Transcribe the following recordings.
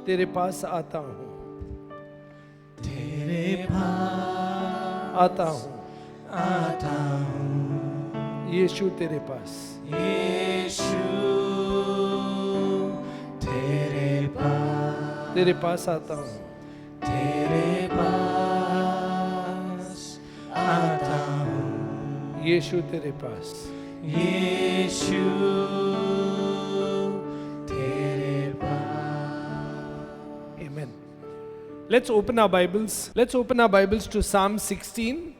तेरे पास आता हूँ, तेरे पास आता हूँ, आता हूँ, यीशु तेरे पास, यीशु तेरे पास आता हूँ, तेरे पास आता हूँ, यीशु तेरे पास, यीशु तेरे Amen. Let's open our Bibles. Let's open our Bibles to Psalm 16.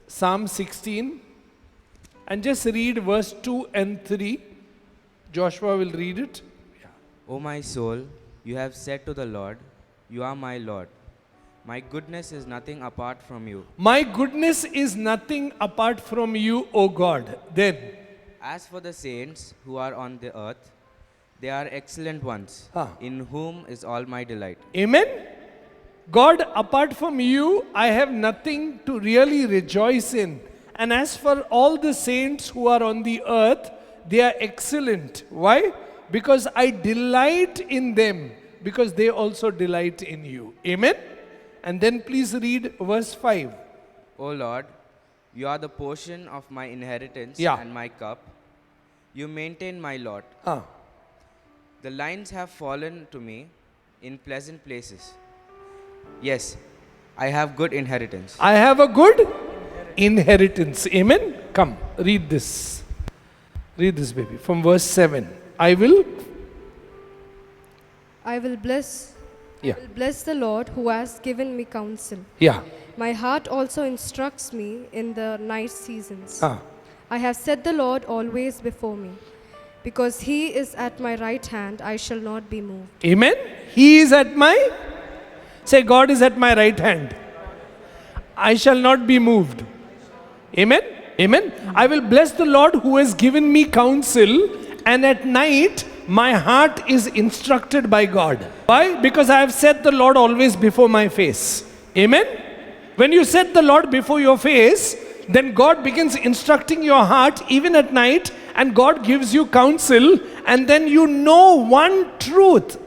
Psalm 16. And just read verse 2 and 3. Joshua will read it. O my soul, you have said to the Lord, you are my Lord. My goodness is nothing apart from you. My goodness is nothing apart from you, O God. Then, As for the saints who are on the earth, they are excellent ones, Ah. in whom is all my delight. Amen. God, apart from you, I have nothing to really rejoice in. And as for all the saints who are on the earth, they are excellent. Why? Because I delight in them, because they also delight in you. Amen. And then please read verse 5. O Lord, you are the portion of my inheritance Yeah. and my cup. You maintain my lot. Ah. The lines have fallen to me in pleasant places. Yes, I have good inheritance. I have a good inheritance. Amen. Come, read this. Read this, baby. From verse 7. I will bless the Lord who has given me counsel. Yeah. My heart also instructs me in the night seasons. Ah. I have set the Lord always before me. Because he is at my right hand, I shall not be moved. Amen. He is at my, say, God is at my right hand. I shall not be moved. Amen. Amen. I will bless the Lord who has given me counsel, and at night my heart is instructed by God. Why? Because I have set the Lord always before my face. Amen. When you set the Lord before your face, then God begins instructing your heart even at night, and God gives you counsel, and then you know one truth,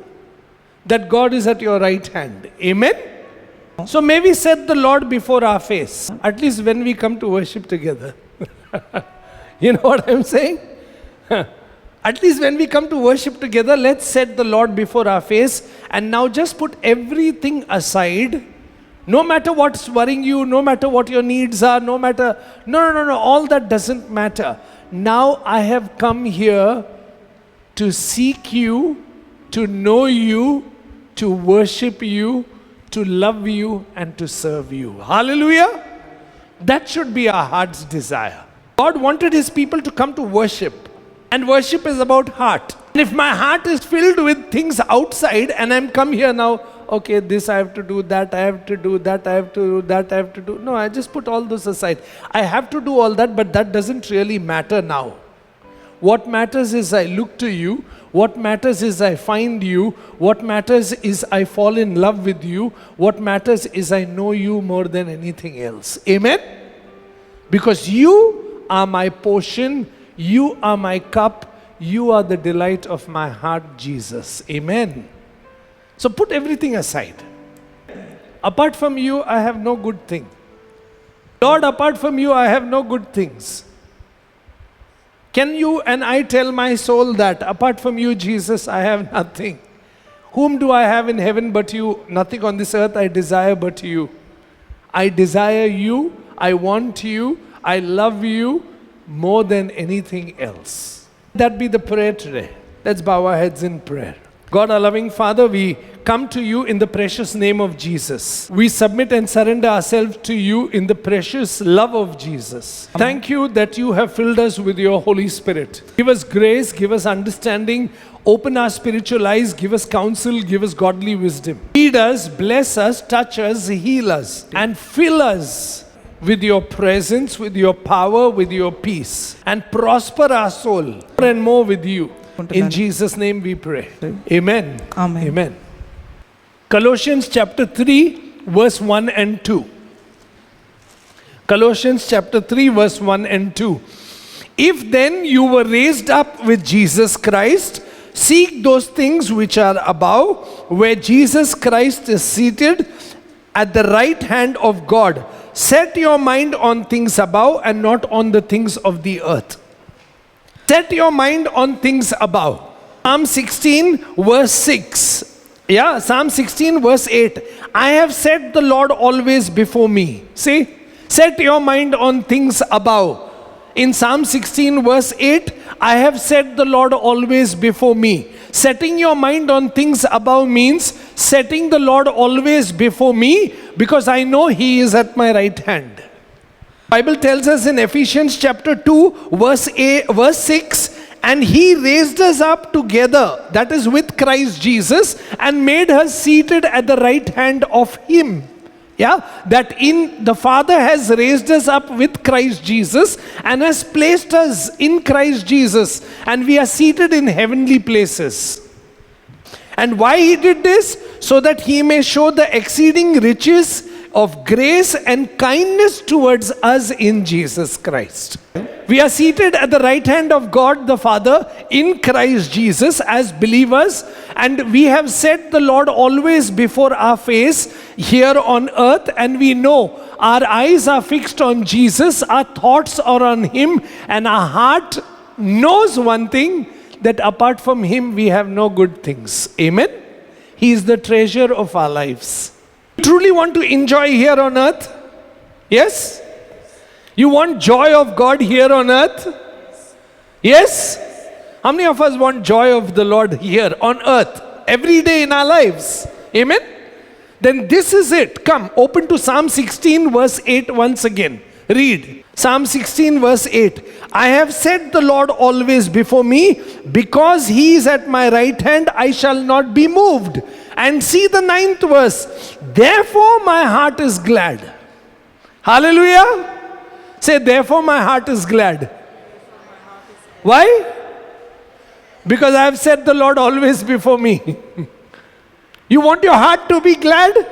that God is at your right hand. Amen. So may we set the Lord before our face, at least when we come to worship together. You know what I'm saying? At least when we come to worship together, let's set the Lord before our face, and now just put everything aside. No matter what's worrying you, no matter what your needs are, no, all that doesn't matter. Now I have come here to seek you, to know you, to worship you, to love you, and to serve you. Hallelujah. That should be our heart's desire. God wanted his people to come to worship. And worship is about heart. And if my heart is filled with things outside, and I'm come here now, okay, this I have to do, that I have to do, that I have to do, that I have to do. No, I just put all those aside. I have to do all that, but that doesn't really matter now. What matters is I look to you. What matters is I find you. What matters is I fall in love with you. What matters is I know you more than anything else. Amen? Because you are my portion. You are my cup. You are the delight of my heart, Jesus. Amen. So put everything aside. Apart from you, I have no good thing. Lord, apart from you, I have no good things. Can you and I tell my soul that apart from you, Jesus, I have nothing? Whom do I have in heaven but you? Nothing on this earth I desire but you. I desire you. I want you. I love you more than anything else. That be the prayer today. Let's bow our heads in prayer. God, our loving Father, we come to you in the precious name of Jesus. We submit and surrender ourselves to you in the precious love of Jesus. Thank you that you have filled us with your Holy Spirit. Give us grace, give us understanding, open our spiritual eyes, give us counsel, give us godly wisdom. Lead us, bless us, touch us, heal us, and fill us with your presence, with your power, with your peace, and prosper our soul more and more with you. In Jesus' name we pray. Amen. Amen. Amen. Colossians chapter 3, verse 1 and 2. Colossians chapter 3, verse 1 and 2. If then you were raised up with Jesus Christ, Seek those things which are above, where Jesus Christ is seated at the right hand of God. Set your mind on things above and not on the things of the earth. Set your mind on things above. Psalm 16 verse 6. Yeah, Psalm 16 verse 8. I have set the Lord always before me. See? Set your mind on things above. In Psalm 16 verse 8, I have set the Lord always before me. Setting your mind on things above means setting the Lord always before me, because I know He is at my right hand. Bible tells us in Ephesians chapter 2 verse 6, and He raised us up together, that is with Christ Jesus, and made us seated at the right hand of Him. Yeah, that in the Father has raised us up with Christ Jesus and has placed us in Christ Jesus, and we are seated in heavenly places. And why He did this? So that He may show the exceeding riches of grace and kindness towards us in Jesus Christ. We are seated at the right hand of God the Father in Christ Jesus as believers, and we have set the Lord always before our face here on earth, and we know our eyes are fixed on Jesus, our thoughts are on Him, and our heart knows one thing, that apart from Him we have no good things. Amen? He is the treasure of our lives. Truly want to enjoy here on earth? Yes? You want joy of God here on earth? Yes? How many of us want joy of the Lord here on earth every day in our lives? Amen? Then this is it. Come, open to Psalm 16 verse 8 once again. Read. Psalm 16 verse 8. I have set the Lord always before me, because He is at my right hand, I shall not be moved. And see the 9th verse. Therefore my heart is glad. Hallelujah. Say, therefore my heart is glad. Why? Because I have set the Lord always before me. You want your heart to be glad?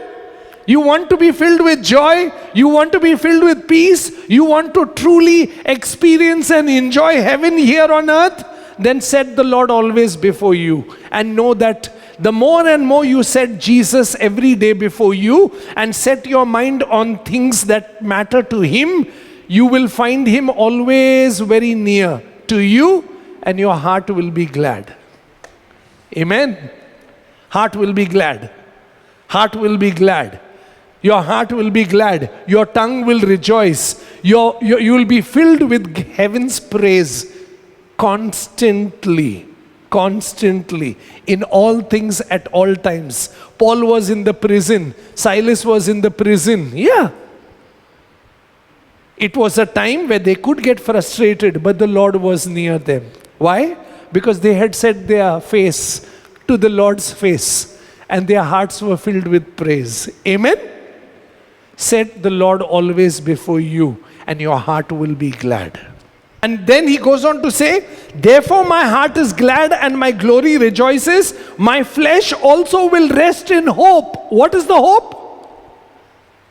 You want to be filled with joy? You want to be filled with peace? You want to truly experience and enjoy heaven here on earth? Then set the Lord always before you, and know that the more and more you set Jesus every day before you and set your mind on things that matter to Him, you will find Him always very near to you, and your heart will be glad. Amen. Heart will be glad. Heart will be glad. Your heart will be glad. Your tongue will rejoice. You will be filled with heaven's praise constantly. Constantly, in all things at all times. Paul was in the prison. Silas was in the prison. Yeah. It was a time where they could get frustrated, but the Lord was near them. Why? Because they had set their face to the Lord's face, and their hearts were filled with praise. Amen? Set the Lord always before you, and your heart will be glad. And then he goes on to say, therefore my heart is glad and my glory rejoices. My flesh also will rest in hope. What is the hope?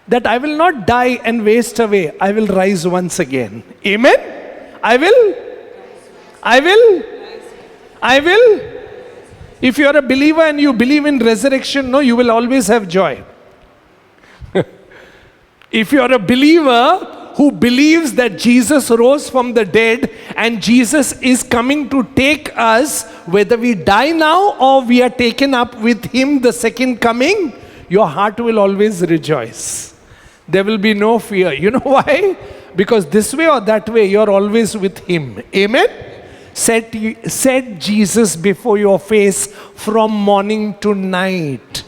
That I will not die and waste away. I will rise once again. Amen? I will. If you are a believer and you believe in resurrection, no, you will always have joy. If you are a believer who believes that Jesus rose from the dead and Jesus is coming to take us, whether we die now or we are taken up with Him the second coming, your heart will always rejoice. There will be no fear. You know why? Because this way or that way, you're always with Him. Amen? Set Jesus before your face from morning to night.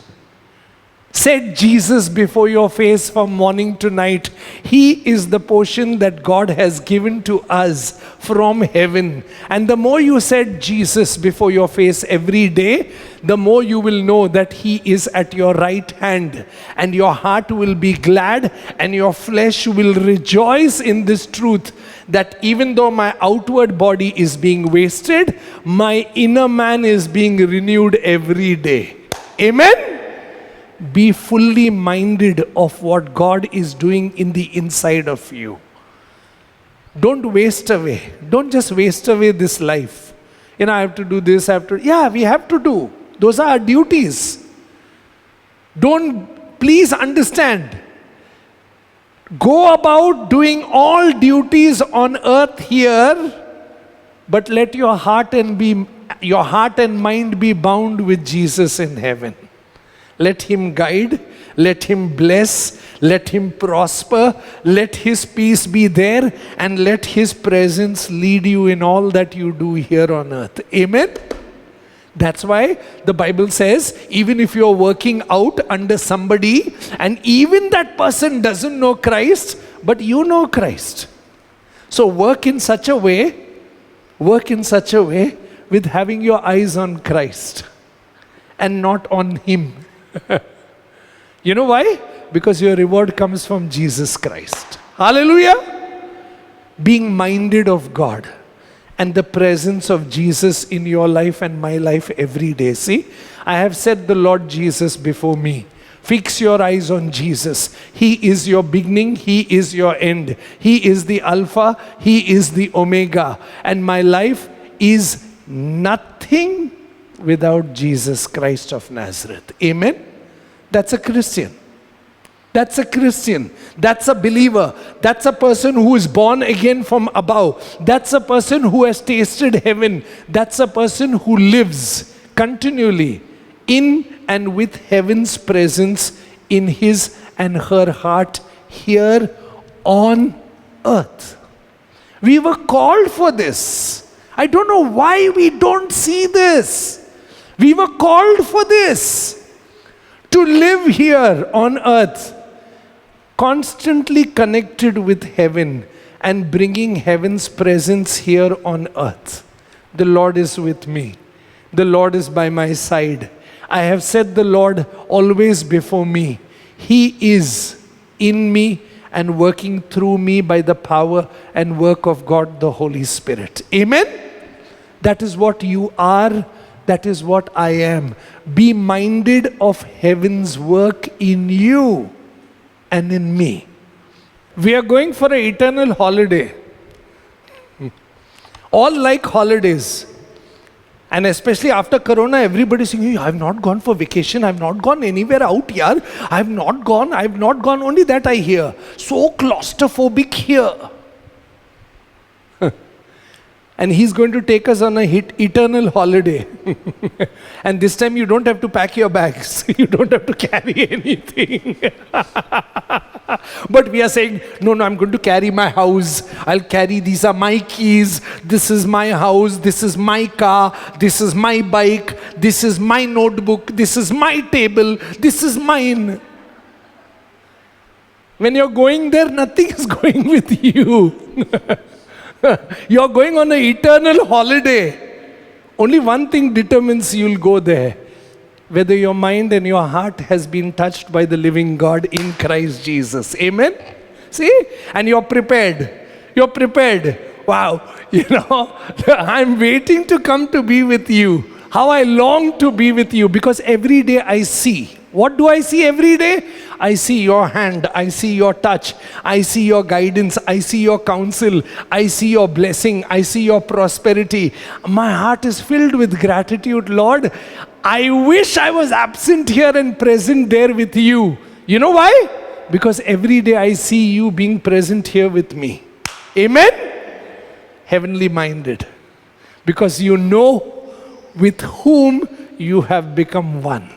Set Jesus before your face from morning to night. He is the portion that God has given to us from heaven. And the more you set Jesus before your face every day, the more you will know that He is at your right hand. And your heart will be glad and your flesh will rejoice in this truth, that even though my outward body is being wasted, my inner man is being renewed every day. Amen? Be fully minded of what God is doing in the inside of you. Don't waste away. Don't just waste away this life. I have to do this, I have to. Yeah, we have to do. Those are our duties. Please understand. Go about doing all duties on earth here, but let your heart and mind be bound with Jesus in heaven. Let him guide, let him bless, let him prosper, let his peace be there, and let his presence lead you in all that you do here on earth. Amen? That's why the Bible says, even if you're working out under somebody, and even that person doesn't know Christ, but you know Christ. So work in such a way with having your eyes on Christ and not on him. You know why? Because your reward comes from Jesus Christ. Hallelujah! Being minded of God and the presence of Jesus in your life and my life every day. See, I have set the Lord Jesus before me. Fix your eyes on Jesus. He is your beginning, he is your end. He is the Alpha, he is the Omega. And my life is nothing without Jesus Christ of Nazareth. Amen? That's a Christian. That's a Christian. That's a believer. That's a person who is born again from above. That's a person who has tasted heaven. That's a person who lives continually in and with heaven's presence in his and her heart here on earth. We were called for this. I don't know why we don't see this. We were called for this. To live here on earth, constantly connected with heaven and bringing heaven's presence here on earth. The Lord is with me. The Lord is by my side. I have set the Lord always before me. He is in me and working through me by the power and work of God the Holy Spirit. Amen? That is what you are. That is what I am. Be minded of heaven's work in you and in me. We are going for an eternal holiday. All like holidays. And especially after Corona, everybody is saying, hey, I have not gone for vacation. I have not gone anywhere out here. I have not gone. Only that I hear. So claustrophobic here. And he's going to take us on a eternal holiday. And this time you don't have to pack your bags. You don't have to carry anything. But we are saying, no, I'm going to carry my house. I'll carry, these are my keys. This is my house. This is my car. This is my bike. This is my notebook. This is my table. This is mine. When you're going there, nothing is going with you. You're going on an eternal holiday. Only one thing determines you'll go there. Whether your mind and your heart has been touched by the living God in Christ Jesus. Amen? See? And you're prepared. You're prepared. Wow. I'm waiting to come to be with you. How I long to be with you, because every day I see. What do I see every day? I see your hand, I see your touch, I see your guidance, I see your counsel, I see your blessing, I see your prosperity. My heart is filled with gratitude, Lord. I wish I was absent here and present there with you. You know why? Because every day I see you being present here with me. Amen? Heavenly minded. Because you know with whom you have become one.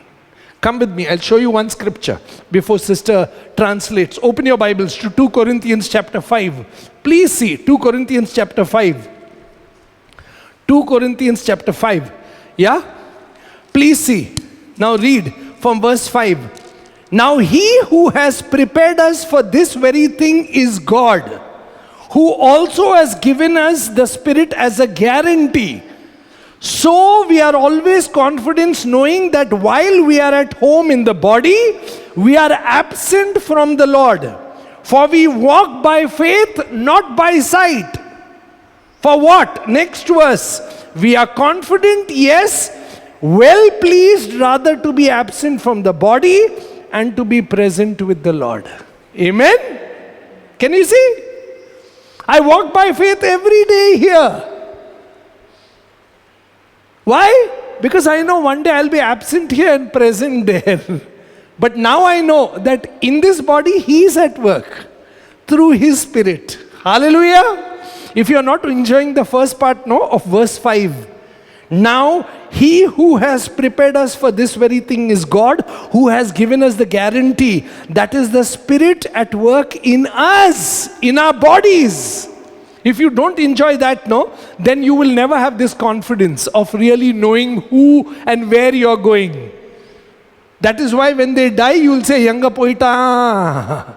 Come with me. I'll show you one scripture before sister translates. Open your Bibles to 2 Corinthians chapter 5. Please see 2 Corinthians chapter 5. 2 Corinthians chapter 5. Yeah? Please see. Now read from verse 5. Now he who has prepared us for this very thing is God, who also has given us the Spirit as a guarantee. So we are always confident, knowing that while we are at home in the body, we are absent from the Lord. For we walk by faith, not by sight. For what? Next verse. We are confident, yes, well pleased rather to be absent from the body and to be present with the Lord. Amen? Can you see? I walk by faith every day here. Why? Because I know one day I'll be absent here and present there. But now I know that in this body He is at work through His Spirit. Hallelujah. If you are not enjoying the first part, no, of verse 5. Now, He who has prepared us for this very thing is God, who has given us the guarantee. That is the Spirit at work in us, in our bodies. If you don't enjoy that, no, then you will never have this confidence of really knowing who and where you are going. That is why when they die, you will say, Yanga poita.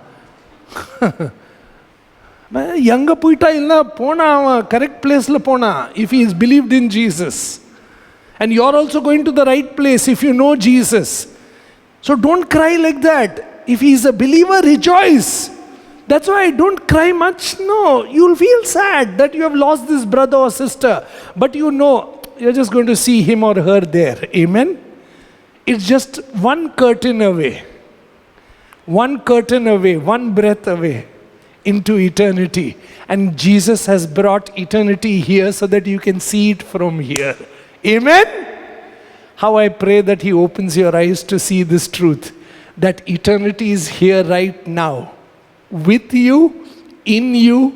Yanga poita illa pona, correct place la pona, if he is believed in Jesus. And you are also going to the right place if you know Jesus. So don't cry like that. If he is a believer, rejoice. That's why don't cry much. No, you'll feel sad that you have lost this brother or sister. But you know, you're just going to see him or her there. Amen? It's just one curtain away. One curtain away, one breath away into eternity. And Jesus has brought eternity here so that you can see it from here. Amen? How I pray that He opens your eyes to see this truth. That eternity is here right now. With you, in you,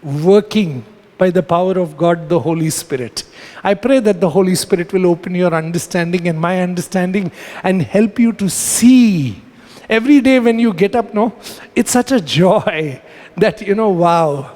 working by the power of God, the Holy Spirit. I pray that the Holy Spirit will open your understanding and my understanding and help you to see. Every day when you get up, no, it's such a joy that, wow.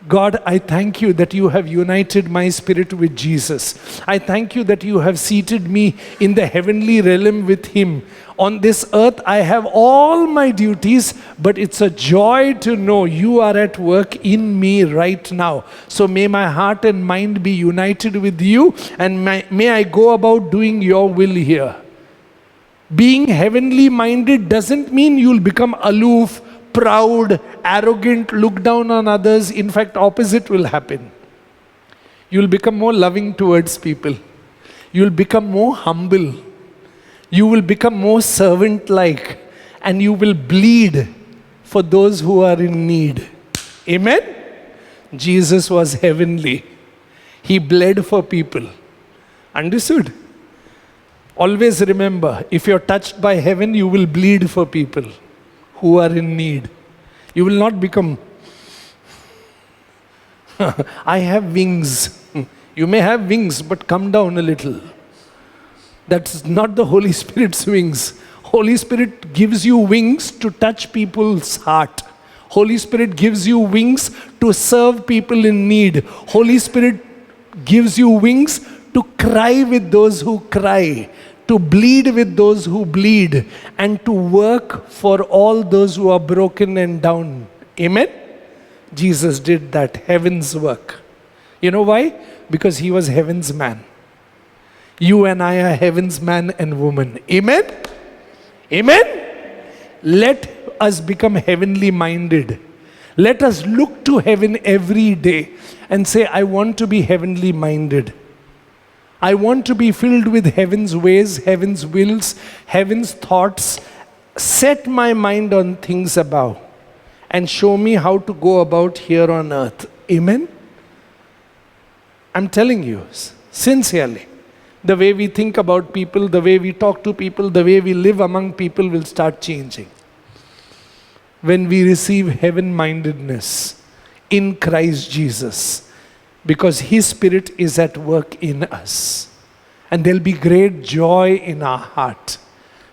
God, I thank you that you have united my spirit with Jesus. I thank you that you have seated me in the heavenly realm with Him. On this earth, I have all my duties, but it's a joy to know you are at work in me right now. So may my heart and mind be united with you, and may I go about doing your will here. Being heavenly minded doesn't mean you'll become aloof, proud, arrogant, look down on others. In fact, opposite will happen. You'll become more loving towards people. You'll become more humble. You will become more servant-like. And you will bleed for those who are in need. Amen? Jesus was heavenly. He bled for people. Understood? Always remember, if you're touched by heaven, you will bleed for people who are in need. You will not become, I have wings. You may have wings, but come down a little. That's not the Holy Spirit's wings. Holy Spirit gives you wings to touch people's heart. Holy Spirit gives you wings to serve people in need. Holy Spirit gives you wings to cry with those who cry, to bleed with those who bleed, and to work for all those who are broken and down. Amen? Jesus did that, heaven's work. You know why? Because He was heaven's man. You and I are heaven's man and woman. Amen? Amen? Let us become heavenly minded. Let us look to heaven every day and say, I want to be heavenly minded. I want to be filled with heaven's ways, heaven's wills, heaven's thoughts. Set my mind on things above and show me how to go about here on earth. Amen? I'm telling you, sincerely, the way we think about people, the way we talk to people, the way we live among people will start changing. When we receive heaven-mindedness in Christ Jesus, because His Spirit is at work in us. And there'll be great joy in our heart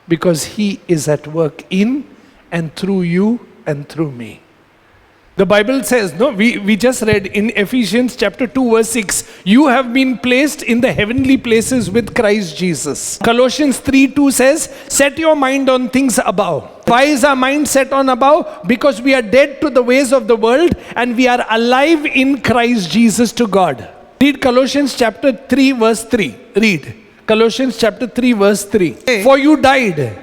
because He is at work in and through you and through me. The Bible says, no, we just read in Ephesians chapter 2 verse 6, you have been placed in the heavenly places with Christ Jesus. Colossians 3:2 says, set your mind on things above. Why is our mind set on above? Because we are dead to the ways of the world and we are alive in Christ Jesus to God. Read Colossians chapter 3 verse 3. Read. Colossians chapter 3 verse 3. For you died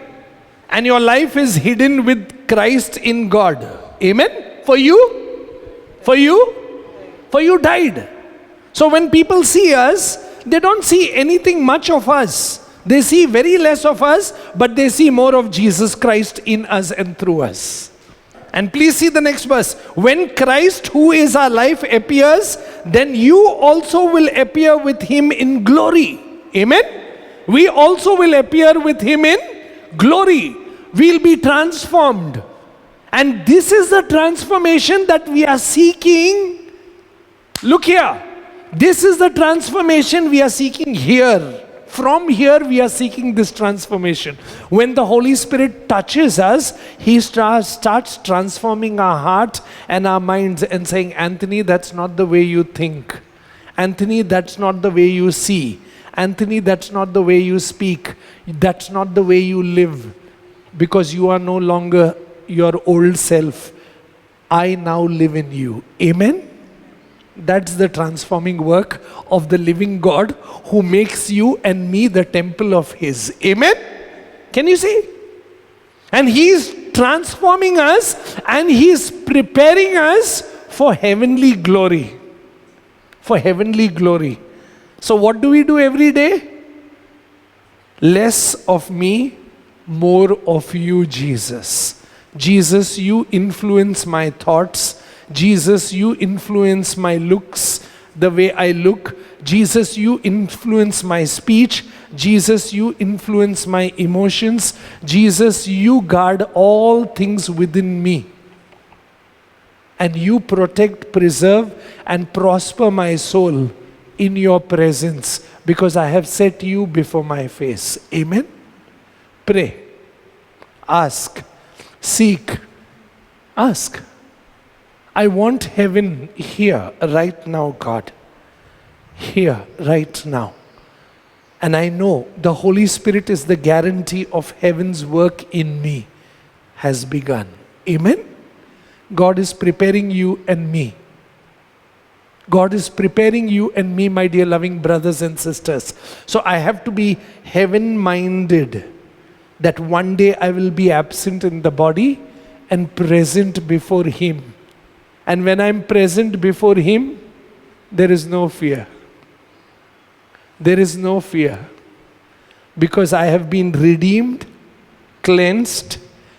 and your life is hidden with Christ in God. Amen? For you died. So when people see us, they don't see anything much of us. They see very less of us, but they see more of Jesus Christ in us and through us. And please see the next verse. When Christ, who is our life, appears, then you also will appear with him in glory. Amen? We also will appear with him in glory. We'll be transformed. And this is the transformation that we are seeking. Look here. This is the transformation we are seeking here. From here we are seeking this transformation. When the Holy Spirit touches us, He starts transforming our heart and our minds and saying, Anthony, that's not the way you think. Anthony, that's not the way you see. Anthony, that's not the way you speak. That's not the way you live. Because you are no longer your old self. I now live in you. Amen? That's the transforming work of the living God who makes you and me the temple of His. Amen? Can you see? And He's transforming us and He's preparing us for heavenly glory. For heavenly glory. So what do we do every day? Less of me, more of you, Jesus. Jesus, you influence my thoughts. Jesus, you influence my looks, the way I look. Jesus, you influence my speech. Jesus, you influence my emotions. Jesus, you guard all things within me. And you protect, preserve, and prosper my soul in your presence, because I have set you before my face. Amen? Pray. Ask. Seek. Ask. I want heaven here, right now, God. Here, right now. And I know the Holy Spirit is the guarantee of heaven's work in me has begun. Amen? God is preparing you and me. God is preparing you and me, my dear loving brothers and sisters. So I have to be heaven-minded, that one day I will be absent in the body and present before Him. And when I'm present before Him, there is no fear. There is no fear. Because I have been redeemed, cleansed,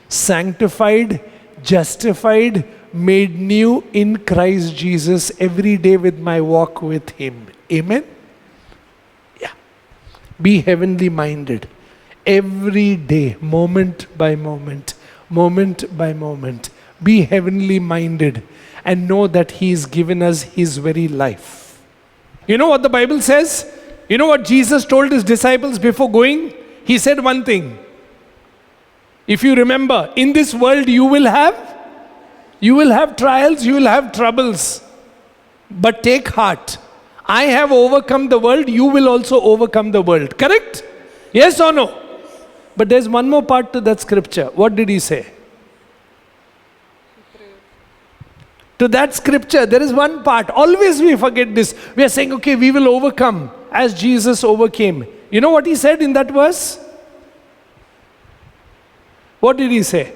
sanctified, justified, made new in Christ Jesus every day with my walk with Him. Amen? Yeah. Be heavenly minded. Every day, moment by moment, moment by moment. Be heavenly minded. And know that He has given us His very life. You know what the Bible says? You know what Jesus told His disciples before going? He said one thing. If you remember, in this world you will have trials, you will have troubles. But take heart. I have overcome the world, you will also overcome the world. Correct? Yes or no? But there's one more part to that scripture. What did He say? To that scripture, there is one part. Always we forget this. We are saying, okay, we will overcome as Jesus overcame. You know what He said in that verse? What did He say?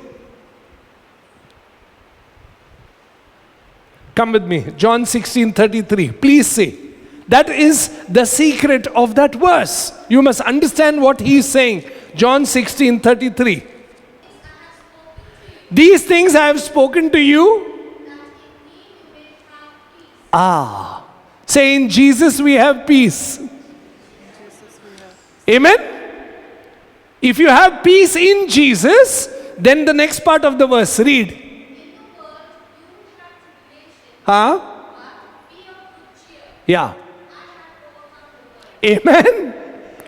Come with me. John 16:33. Please see. That is the secret of that verse. You must understand what He is saying. John 16:33. These things I have spoken to you. Say, in Jesus we have peace. Amen? If you have peace in Jesus, then the next part of the verse, read. Yeah. Amen?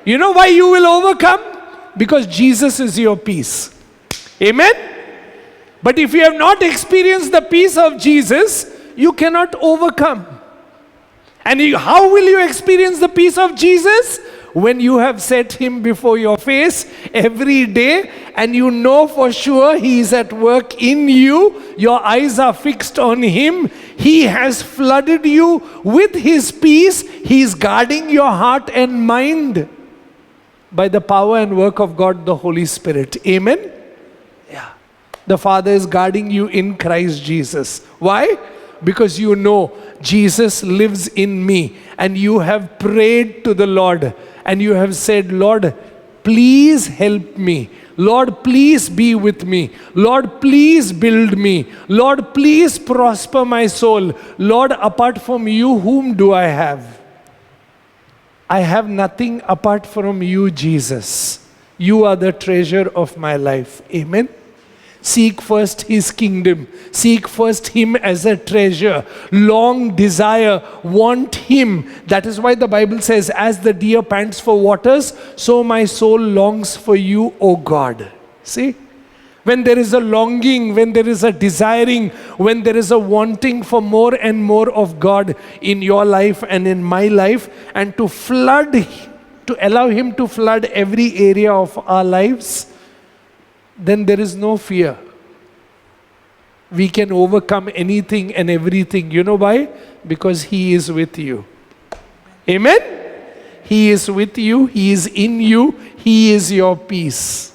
You know why you will overcome? Because Jesus is your peace. Amen? But if you have not experienced the peace of Jesus, you cannot overcome. And how will you experience the peace of Jesus? When you have set Him before your face every day and you know for sure He is at work in you, your eyes are fixed on Him, He has flooded you with His peace, He is guarding your heart and mind by the power and work of God the Holy Spirit. Amen? Yeah. The Father is guarding you in Christ Jesus. Why? Because you know Jesus lives in me and you have prayed to the Lord and you have said, Lord, please help me. Lord, please be with me. Lord, please build me. Lord, please prosper my soul. Lord, apart from you, whom do I have? I have nothing apart from you, Jesus. You are the treasure of my life. Amen. Seek first His kingdom. Seek first Him as a treasure. Long desire, want Him. That is why the Bible says, as the deer pants for waters, so my soul longs for you, O God. See? When there is a longing, when there is a desiring, when there is a wanting for more and more of God in your life and in my life, and to allow Him to flood every area of our lives, then there is no fear. We can overcome anything and everything. You know why? Because He is with you. Amen? He is with you. He is in you. He is your peace.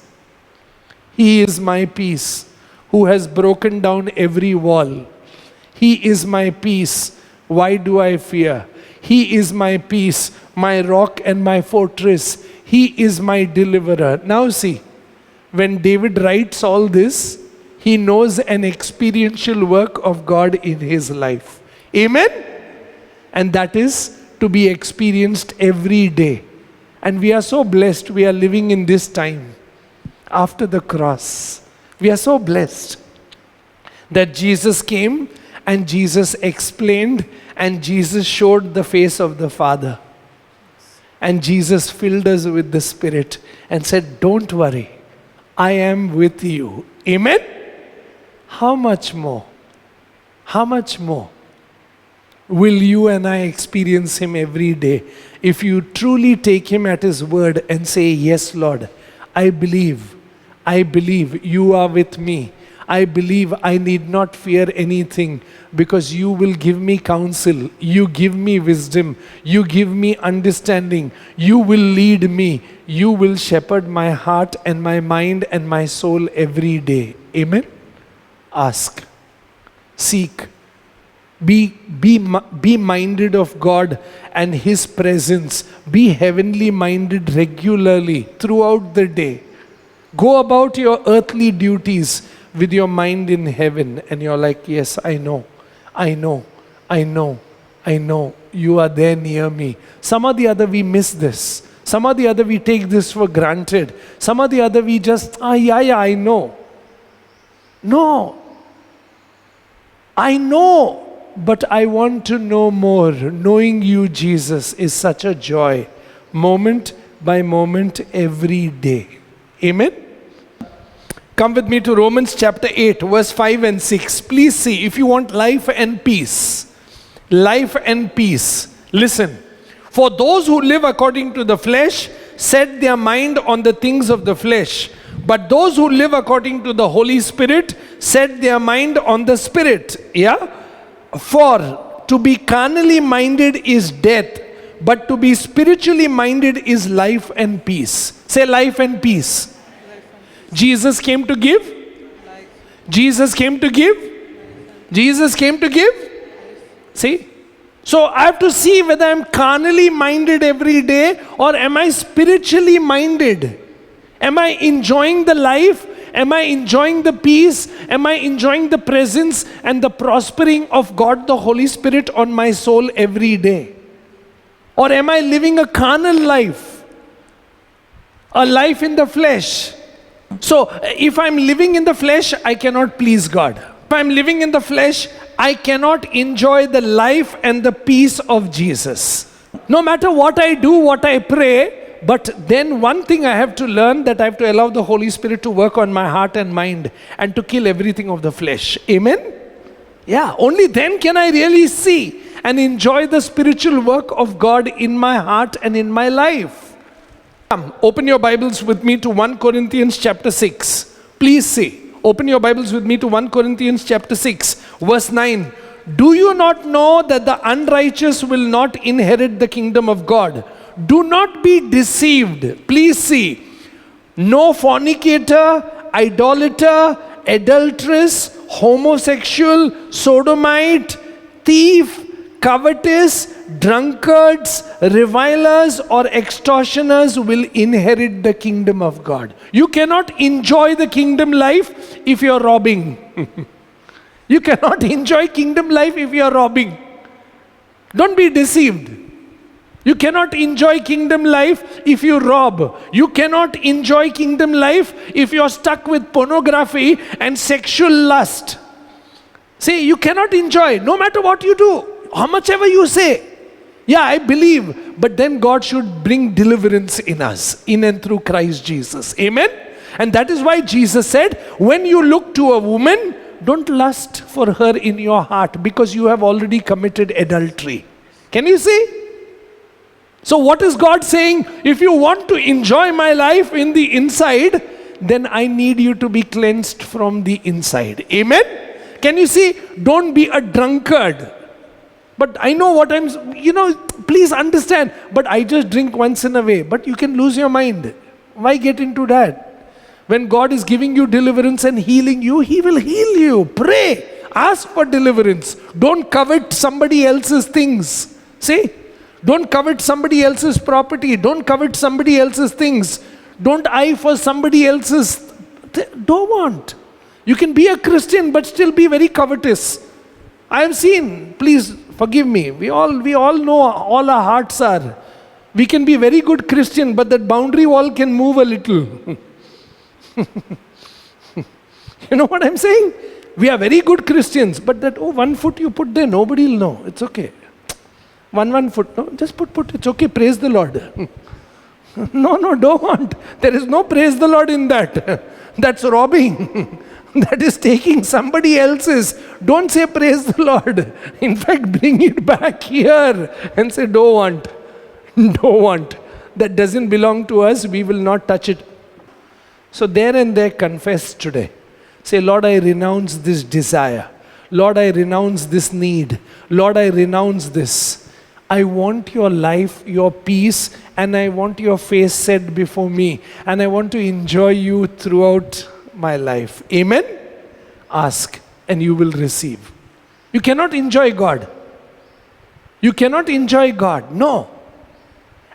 He is my peace, who has broken down every wall. He is my peace. Why do I fear? He is my peace, my rock and my fortress. He is my deliverer. Now see, when David writes all this, he knows an experiential work of God in his life. Amen? And that is to be experienced every day. And we are so blessed we are living in this time after the cross. We are so blessed that Jesus came and Jesus explained and Jesus showed the face of the Father. And Jesus filled us with the Spirit and said, don't worry, I am with you. Amen? How much more? How much more will you and I experience Him every day if you truly take Him at His word and say, yes, Lord, I believe you are with me. I believe I need not fear anything because you will give me counsel. You give me wisdom. You give me understanding. You will lead me. You will shepherd my heart and my mind and my soul every day. Amen? Ask. Seek. Be minded of God and His presence. Be heavenly minded regularly throughout the day. Go about your earthly duties with your mind in heaven, and you're like, yes, I know. You are there near me. Some or the other we miss this. Some or the other we take this for granted. Some or the other we just, I know. No. I know, but I want to know more. Knowing you, Jesus, is such a joy. Moment by moment, every day. Amen? Come with me to Romans chapter 8, verse 5 and 6. Please see, if you want life and peace. Life and peace. Listen. For those who live according to the flesh set their mind on the things of the flesh. But those who live according to the Holy Spirit set their mind on the Spirit. Yeah? For to be carnally minded is death, but to be spiritually minded is life and peace. Say life and peace. Jesus came to give. Jesus came to give. Jesus came to give. See? So I have to see whether I'm carnally minded every day or am I spiritually minded. Am I enjoying the life? Am I enjoying the peace? Am I enjoying the presence and the prospering of God the Holy Spirit on my soul every day? Or am I living a carnal life? A life in the flesh? So, if I'm living in the flesh, I cannot please God. If I'm living in the flesh, I cannot enjoy the life and the peace of Jesus. No matter what I do, what I pray, but then one thing I have to learn, that I have to allow the Holy Spirit to work on my heart and mind and to kill everything of the flesh. Amen? Yeah, only then can I really see and enjoy the spiritual work of God in my heart and in my life. Come, open your Bibles with me to 1 Corinthians chapter 6. Please see. Open your Bibles with me to 1 Corinthians chapter 6, verse 9. Do you not know that the unrighteous will not inherit the kingdom of God? Do not be deceived. Please see. No fornicator, idolater, adulteress, homosexual, sodomite, thief, covetous, drunkards, revilers, or extortioners will inherit the kingdom of God. You cannot enjoy the kingdom life if you're robbing. You cannot enjoy kingdom life if you're robbing. Don't be deceived. You cannot enjoy kingdom life if you rob. You cannot enjoy kingdom life if you're stuck with pornography and sexual lust. See, you cannot enjoy no matter what you do. How much ever you say, yeah, I believe, but then God should bring deliverance in us, in and through Christ Jesus. Amen? And that is why Jesus said, when you look to a woman, don't lust for her in your heart, because you have already committed adultery. Can you see? So what is God saying? If you want to enjoy my life in the inside, then I need you to be cleansed from the inside. Amen? Can you see? Don't be a drunkard. But I know what I'm, please understand. But I just drink once in a way. But you can lose your mind. Why get into that? When God is giving you deliverance and healing you, He will heal you. Pray. Ask for deliverance. Don't covet somebody else's things. See? Don't covet somebody else's property. Don't covet somebody else's things. Don't eye for somebody else's. Don't want. You can be a Christian but still be very covetous. I have seen, please forgive me, we all know all our hearts are. We can be very good Christian, but that boundary wall can move a little. You know what I'm saying? We are very good Christians, but that, 1 foot you put there, nobody will know. It's okay. One foot, no, just put, it's okay, praise the Lord. No, don't want. There is no praise the Lord in that. That's robbing. That is taking somebody else's. Don't say praise the Lord. In fact, bring it back here and say, don't want. Don't want. That doesn't belong to us. We will not touch it. So there and there confess today. Say, Lord, I renounce this desire. Lord, I renounce this need. Lord, I renounce this. I want your life, your peace, and I want your face set before me. And I want to enjoy you throughout my life. Amen? Ask and you will receive. You cannot enjoy God. You cannot enjoy God. No.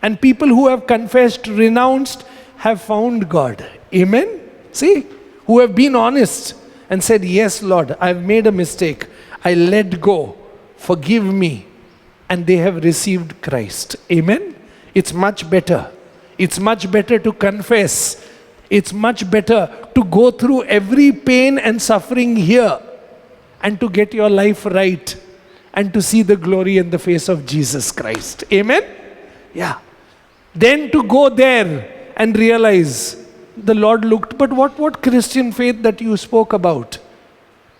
And people who have confessed, renounced, have found God. Amen? See? Who have been honest and said, yes, Lord, I've made a mistake. I let go. Forgive me. And they have received Christ. Amen? It's much better. It's much better to confess. It's much better to go through every pain and suffering here and to get your life right and to see the glory in the face of Jesus Christ. Amen? Yeah. Then to go there and realize the Lord looked, but what Christian faith that you spoke about?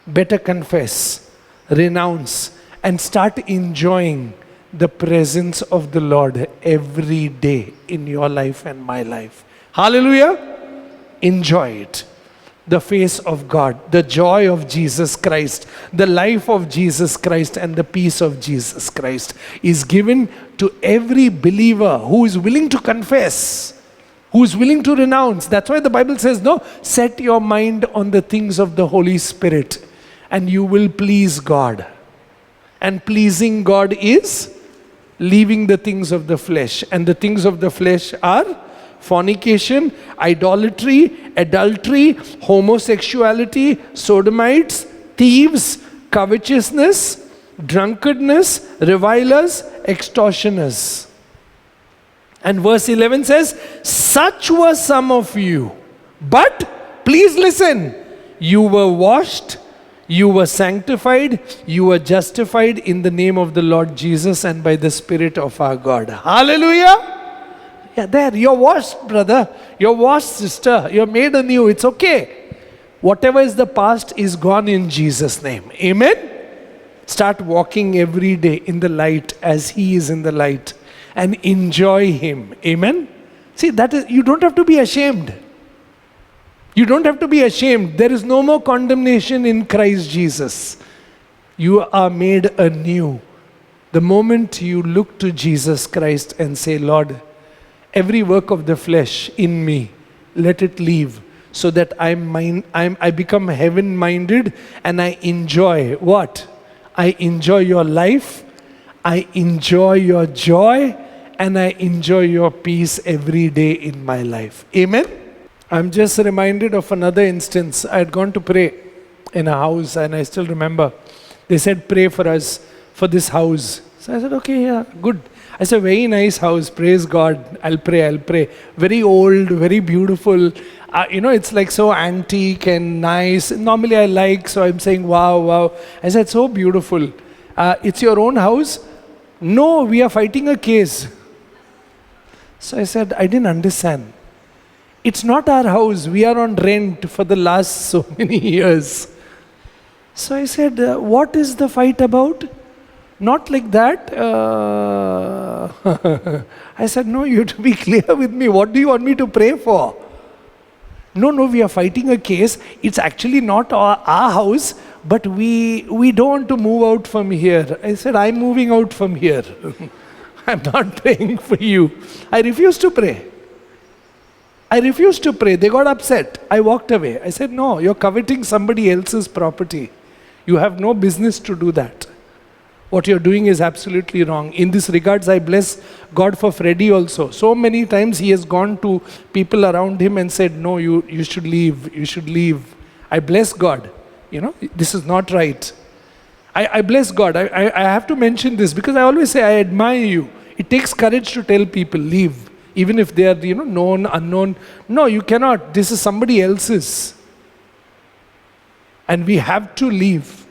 Better confess, renounce, and start enjoying the presence of the Lord every day in your life and my life. Hallelujah. Enjoy it. The face of God, the joy of Jesus Christ, the life of Jesus Christ, and the peace of Jesus Christ is given to every believer who is willing to confess, who is willing to renounce. That's why the Bible says, no, set your mind on the things of the Holy Spirit and you will please God. And pleasing God is leaving the things of the flesh. And the things of the flesh are fornication, idolatry, adultery, homosexuality, sodomites, thieves, covetousness, drunkenness, revilers, extortioners. And verse 11 says, such were some of you. But, please listen, you were washed, you were sanctified, you were justified in the name of the Lord Jesus and by the Spirit of our God. Hallelujah! Yeah, there, you're washed, brother. You're washed, sister. You're made anew. It's okay. Whatever is the past is gone in Jesus' name. Amen? Start walking every day in the light as He is in the light and enjoy Him. Amen? See, that is, you don't have to be ashamed. You don't have to be ashamed. There is no more condemnation in Christ Jesus. You are made anew. The moment you look to Jesus Christ and say, Lord, every work of the flesh in me, let it leave so that I become heaven-minded and I enjoy what? I enjoy your life. I enjoy your joy and I enjoy your peace every day in my life. Amen? I'm just reminded of another instance. I had gone to pray in a house, and I still remember. They said, pray for us for this house. So I said, okay, yeah, good. I said, very nice house, praise God. I'll pray. Very old, very beautiful. It's like so antique and nice. Normally I like, so I'm saying, wow. I said, so beautiful. It's your own house? No, we are fighting a case. So I said, I didn't understand. It's not our house. We are on rent for the last so many years. So I said, what is the fight about? Not like that. I said, no, you have to be clear with me. What do you want me to pray for? No, we are fighting a case. It's actually not our house, but we don't want to move out from here. I said, I'm moving out from here. I'm not praying for you. I refused to pray. They got upset. I walked away. I said, no, you're coveting somebody else's property. You have no business to do that. What you're doing is absolutely wrong. In this regards, I bless God for Freddie also. So many times he has gone to people around him and said, no, you should leave. I bless God. This is not right. I bless God. I have to mention this because I always say I admire you. It takes courage to tell people, leave. Even if they are, known, unknown. No, you cannot. This is somebody else's. And we have to leave.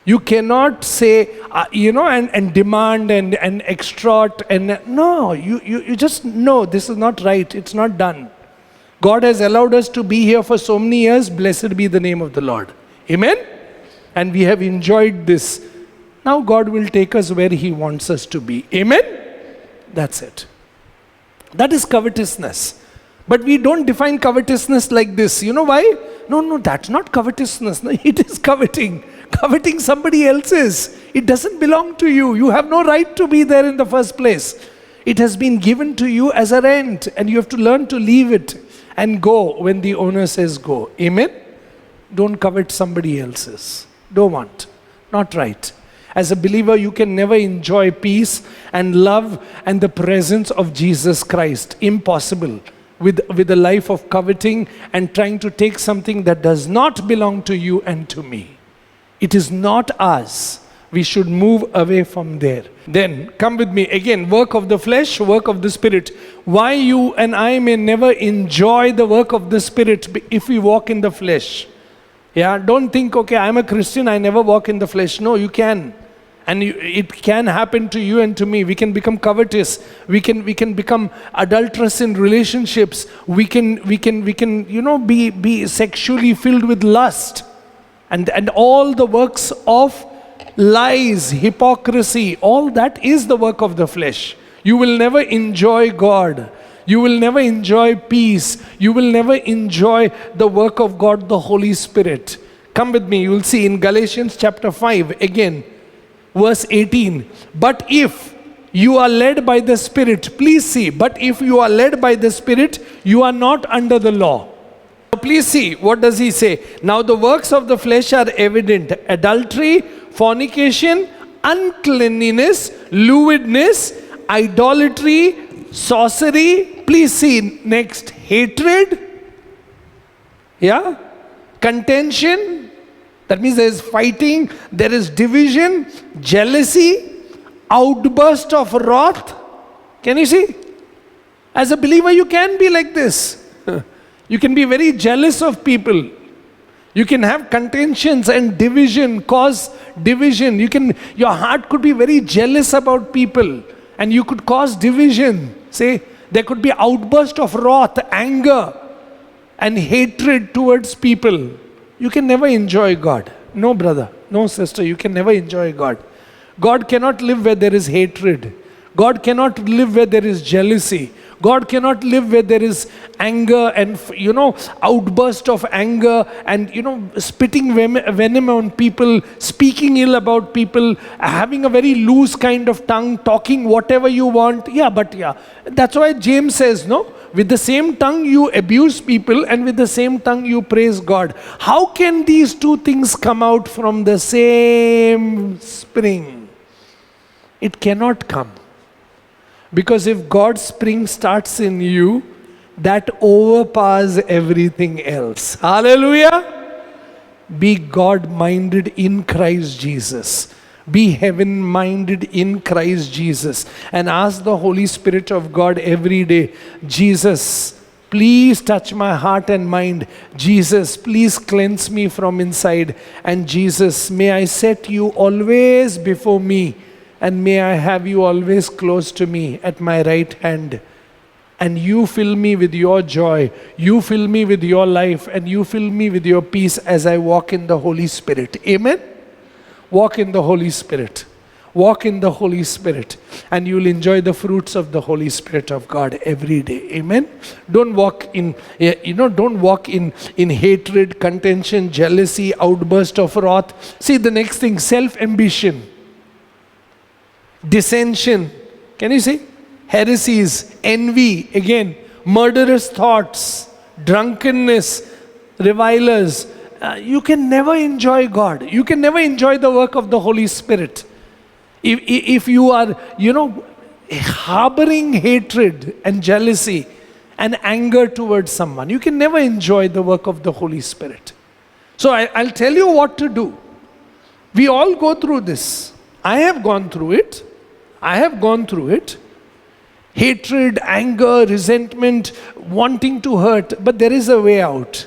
You cannot say, and demand and extort. No, you just know this is not right. It's not done. God has allowed us to be here for so many years. Blessed be the name of the Lord. Amen? And we have enjoyed this. Now God will take us where He wants us to be. Amen? That's it. That is covetousness. But we don't define covetousness like this. You know why? No, that's not covetousness. No, it is coveting. Coveting somebody else's. It doesn't belong to you. You have no right to be there in the first place. It has been given to you as a rent, and you have to learn to leave it and go when the owner says go. Amen? Don't covet somebody else's. Don't want. Not right. As a believer, you can never enjoy peace and love and the presence of Jesus Christ. Impossible. With a life of coveting and trying to take something that does not belong to you and to me. It is not ours. We should move away from there. Then, come with me again, work of the flesh, work of the Spirit. Why you and I may never enjoy the work of the Spirit if we walk in the flesh. Yeah, don't think, okay, I'm a Christian, I never walk in the flesh. No, you can. And it can happen to you and to me. We can become covetous. We can become adulterous in relationships. We can be sexually filled with lust. And all the works of lies, hypocrisy, all that is the work of the flesh. You will never enjoy God. You will never enjoy peace. You will never enjoy the work of God, the Holy Spirit. Come with me, you will see in Galatians chapter 5, again, verse 18. But if you are led by the Spirit, please see, but if you are led by the Spirit, you are not under the law. Please see, what does he say? Now the works of the flesh are evident: adultery, fornication, uncleanness, lewdness, idolatry, sorcery. Please see next, hatred, contention. That means there is fighting, there is division, jealousy, outburst of wrath. Can you see? As a believer, you can be like this. You can be very jealous of people. You can have contentions and division, cause division. Your heart could be very jealous about people, and you could cause division. Say, there could be outburst of wrath, anger, and hatred towards people. You can never enjoy God. No, brother, no, sister, you can never enjoy God. God cannot live where there is hatred. God cannot live where there is jealousy. God cannot live where there is anger and, outburst of anger and, spitting venom on people, speaking ill about people, having a very loose kind of tongue, talking whatever you want. That's why James says, no, with the same tongue you abuse people and with the same tongue you praise God. How can these two things come out from the same spring? It cannot come. Because if God's spring starts in you, that overpowers everything else. Hallelujah! Be God-minded in Christ Jesus. Be heaven-minded in Christ Jesus. And ask the Holy Spirit of God every day, Jesus, please touch my heart and mind. Jesus, please cleanse me from inside. And Jesus, may I set you always before me. And may I have you always close to me at my right hand. And you fill me with your joy. You fill me with your life. And you fill me with your peace as I walk in the Holy Spirit. Amen? Walk in the Holy Spirit. Walk in the Holy Spirit. And you'll enjoy the fruits of the Holy Spirit of God every day. Amen? Don't walk in, don't walk in hatred, contention, jealousy, outburst of wrath. See the next thing, self-ambition. Dissension, can you see? Heresies, envy, again, murderous thoughts, drunkenness, revilers. You can never enjoy God. You can never enjoy the work of the Holy Spirit. If you are, harboring hatred and jealousy and anger towards someone, you can never enjoy the work of the Holy Spirit. So I'll tell you what to do. We all go through this. I have gone through it. Hatred, anger, resentment, wanting to hurt. But there is a way out.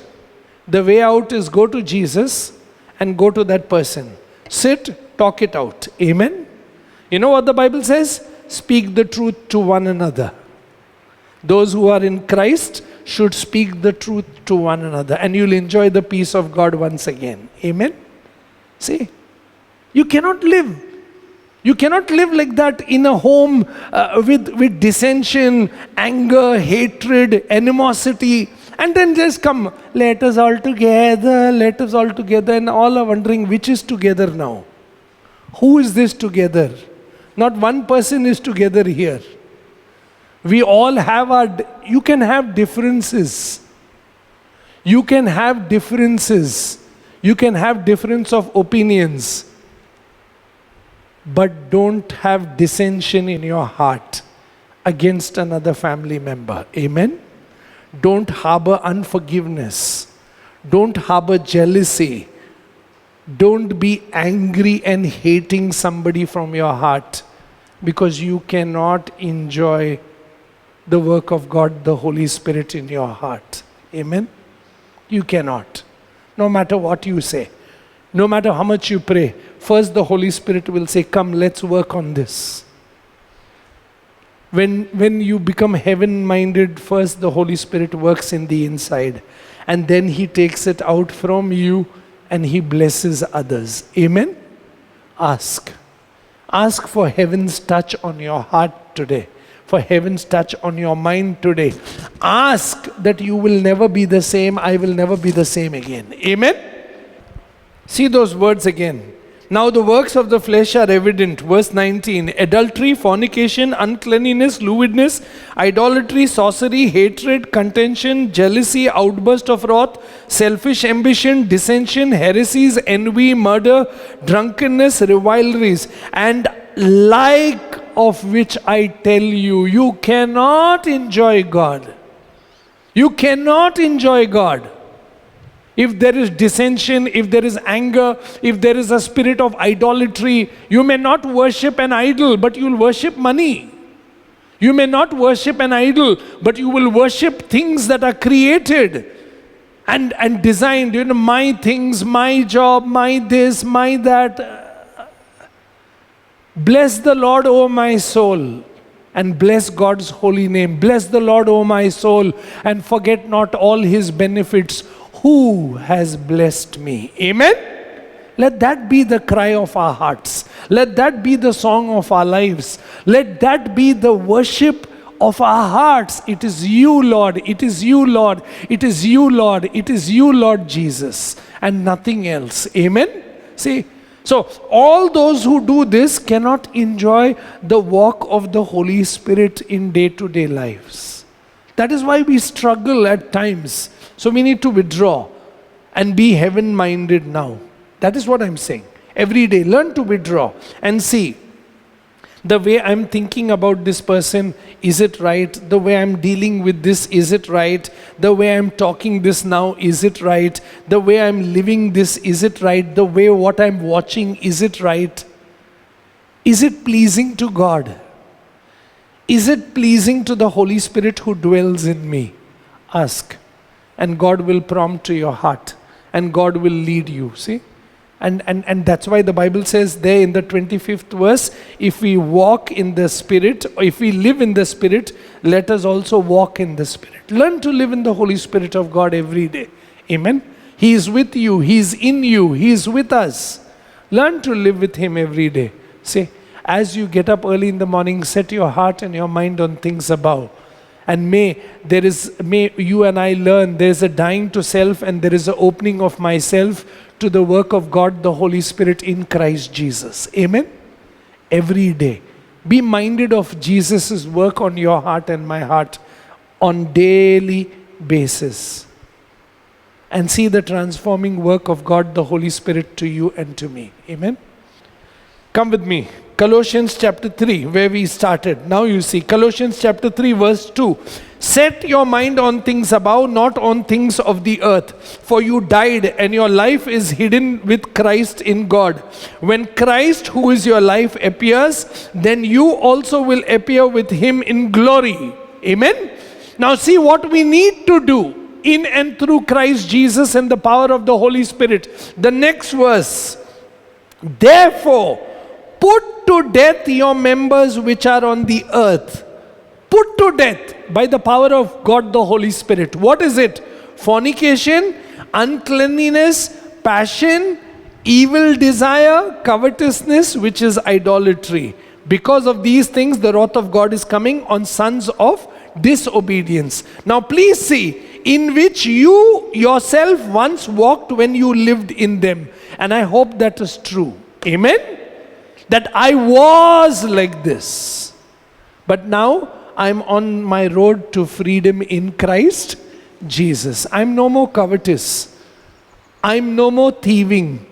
The way out is go to Jesus and go to that person. Sit, talk it out. Amen? You know what the Bible says? Speak the truth to one another. Those who are in Christ should speak the truth to one another. And you'll enjoy the peace of God once again. Amen? See? You cannot live. You cannot live like that in a home with dissension, anger, hatred, animosity, and then just come, let us all together, and all are wondering which is together now. Who is this together? Not one person is together here. We all have you can have differences. You can have difference of opinions. But don't have dissension in your heart against another family member. Amen? Don't harbor unforgiveness. Don't harbor jealousy. Don't be angry and hating somebody from your heart, because you cannot enjoy the work of God, the Holy Spirit in your heart. Amen? You cannot. No matter what you say. No matter how much you pray, first the Holy Spirit will say, come, let's work on this. When you become heaven-minded, first the Holy Spirit works in the inside. And then He takes it out from you and He blesses others. Amen? Ask. Ask for heaven's touch on your heart today. For heaven's touch on your mind today. Ask that you will never be the same, I will never be the same again. Amen? See those words again. Now the works of the flesh are evident. Verse 19. Adultery, fornication, uncleanness, lewdness, idolatry, sorcery, hatred, contention, jealousy, outburst of wrath, selfish ambition, dissension, heresies, envy, murder, drunkenness, rivalries, and like of which I tell you, you cannot enjoy God. You cannot enjoy God. If there is dissension, if there is anger, if there is a spirit of idolatry, you may not worship an idol, but you will worship money. You may not worship an idol, but you will worship things that are created and designed. My things, my job, my this, my that. Bless the Lord, O my soul, and bless God's holy name. Bless the Lord, O my soul, and forget not all His benefits. Who has blessed me? Amen? Let that be the cry of our hearts. Let that be the song of our lives. Let that be the worship of our hearts. It is you, Lord. It is you, Lord. It is you, Lord. It is you, Lord Jesus, and nothing else. Amen? See? So, all those who do this cannot enjoy the walk of the Holy Spirit in day-to-day lives. That is why we struggle at times. So we need to withdraw and be heaven-minded now. That is what I'm saying. Every day, learn to withdraw and see. The way I'm thinking about this person, is it right? The way I'm dealing with this, is it right? The way I'm talking this now, is it right? The way I'm living this, is it right? The way what I'm watching, is it right? Is it pleasing to God? Is it pleasing to the Holy Spirit who dwells in me? Ask. And God will prompt to your heart. And God will lead you. See? And that's why the Bible says there in the 25th verse, if we walk in the Spirit, or if we live in the Spirit, let us also walk in the Spirit. Learn to live in the Holy Spirit of God every day. Amen? He is with you. He is in you. He is with us. Learn to live with Him every day. See, as you get up early in the morning, set your heart and your mind on things above. And may you and I learn there is a dying to self and there is an opening of myself to the work of God, the Holy Spirit in Christ Jesus. Amen? Every day. Be minded of Jesus' work on your heart and my heart on daily basis. And see the transforming work of God, the Holy Spirit to you and to me. Amen? Come with me. Colossians chapter 3, where we started. Now you see, Colossians chapter 3, verse 2. Set your mind on things above, not on things of the earth. For you died, and your life is hidden with Christ in God. When Christ, who is your life, appears, then you also will appear with Him in glory. Amen? Now see what we need to do in and through Christ Jesus and the power of the Holy Spirit. The next verse. Therefore, put to death your members which are on the earth. Put to death by the power of God the Holy Spirit. What is it? Fornication, uncleanliness, passion, evil desire, covetousness, which is idolatry. Because of these things, the wrath of God is coming on sons of disobedience. Now please see, in which you yourself once walked when you lived in them. And I hope that is true. Amen? That I was like this. But now I'm on my road to freedom in Christ Jesus. I'm no more covetous. I'm no more thieving.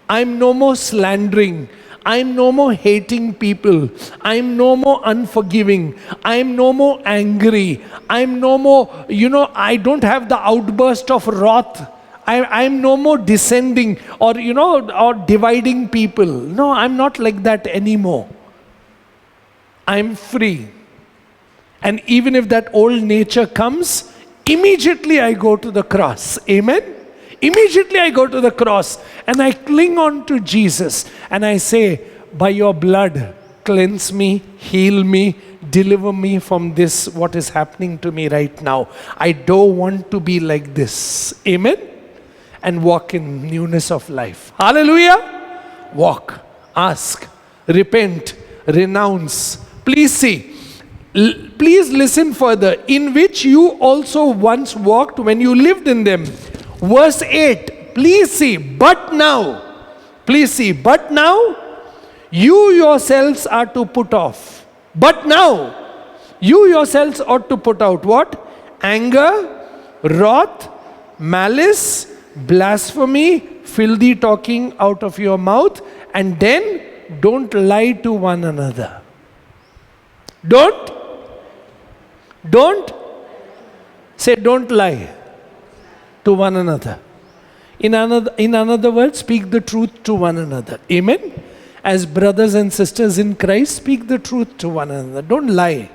I'm no more slandering. I'm no more hating people. I'm no more unforgiving. I'm no more angry. I'm no more, I don't have the outburst of wrath. I'm no more descending or dividing people. No, I'm not like that anymore. I'm free. And even if that old nature comes, immediately I go to the cross. Amen? Immediately I go to the cross and I cling on to Jesus and I say, by your blood, cleanse me, heal me, deliver me from this, what is happening to me right now. I don't want to be like this. Amen? And walk in newness of life. Hallelujah! Walk, ask, repent, renounce. Please see, please listen further. In which you also once walked when you lived in them. Verse 8, please see, but now, you yourselves are to put off. But now, you yourselves ought to put out what? Anger, wrath, malice, blasphemy, filthy talking out of your mouth, and then don't lie to one another. Don't say don't lie to one another. In another words, speak the truth to one another. Amen? As brothers and sisters in Christ, speak the truth to one another. Don't lie.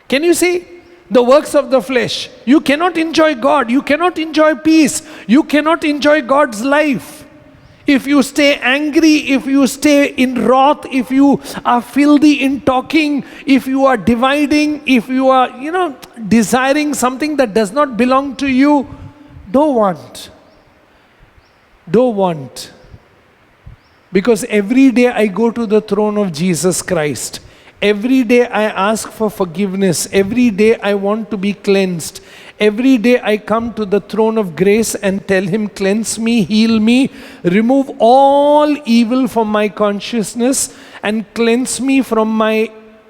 Can you see? The works of the flesh. You cannot enjoy God. You cannot enjoy peace. You cannot enjoy God's life. If you stay angry, if you stay in wrath, if you are filthy in talking, if you are dividing, if you are, desiring something that does not belong to you, don't want. Because every day I go to the throne of Jesus Christ. Every day I ask for forgiveness. Every day I want to be cleansed. Every day I come to the throne of grace and tell Him, cleanse me, heal me, remove all evil from my consciousness and cleanse me from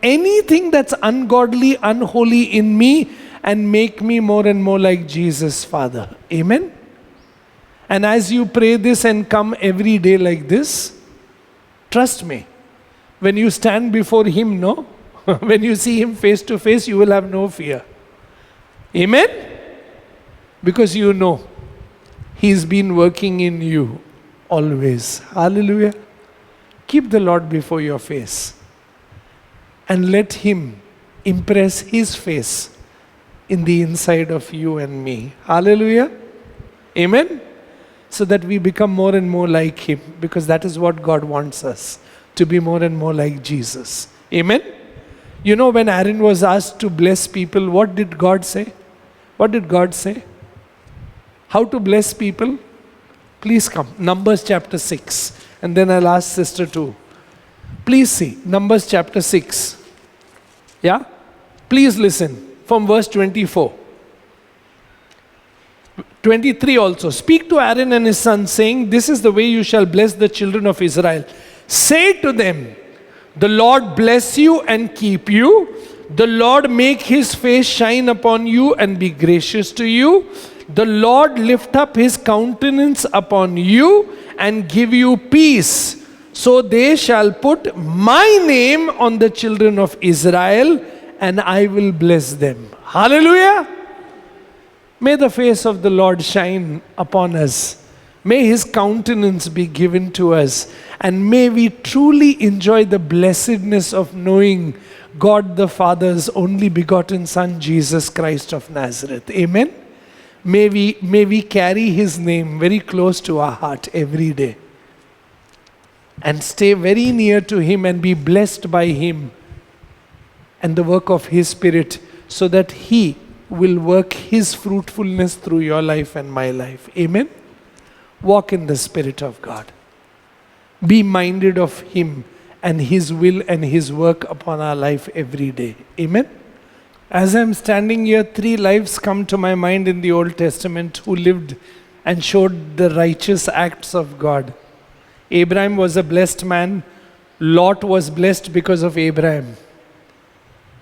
anything that's ungodly, unholy in me and make me more and more like Jesus, Father. Amen? And as you pray this and come every day like this, trust me, When you stand before Him, no? When you see Him face to face, you will have no fear. Amen? Because you know He's been working in you always. Hallelujah. Keep the Lord before your face and let Him impress His face in the inside of you and me. Hallelujah. Amen. So that we become more and more like Him, because that is what God wants us, to be more and more like Jesus. Amen. You know, when Aaron was asked to bless people, what did God say? What did God say? How to bless people? Please come. Numbers chapter 6. And then I'll ask sister too. Please see. Numbers chapter 6. Yeah? Please listen. From verse 24. 23 also. Speak to Aaron and his sons, saying, this is the way you shall bless the children of Israel. Say to them, the Lord bless you and keep you. The Lord make His face shine upon you and be gracious to you. The Lord lift up His countenance upon you and give you peace. So they shall put my name on the children of Israel, and I will bless them. Hallelujah. May the face of the Lord shine upon us. May His countenance be given to us. And may we truly enjoy the blessedness of knowing God the Father's only begotten Son, Jesus Christ of Nazareth. Amen. May we carry His name very close to our heart every day. And stay very near to Him and be blessed by Him and the work of His Spirit, so that He will work His fruitfulness through your life and my life. Amen. Walk in the Spirit of God. Be minded of Him and His will and His work upon our life every day. Amen. As I'm standing here, 3 lives come to my mind in the Old Testament who lived and showed the righteous acts of God. Abraham was a blessed man. Lot was blessed because of Abraham.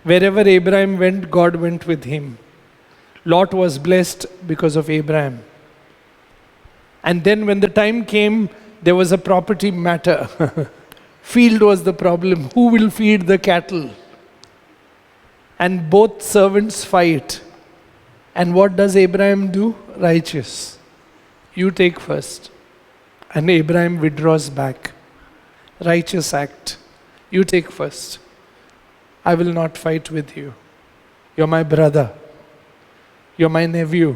Wherever Abraham went, God went with him. Lot was blessed because of Abraham. And then when the time came, there was a property matter. Field was the problem. Who will feed the cattle? And both servants fight. And what does Abraham do? Righteous. You take first. And Abraham withdraws back. Righteous act. You take first. I will not fight with you. You're my brother. You're my nephew.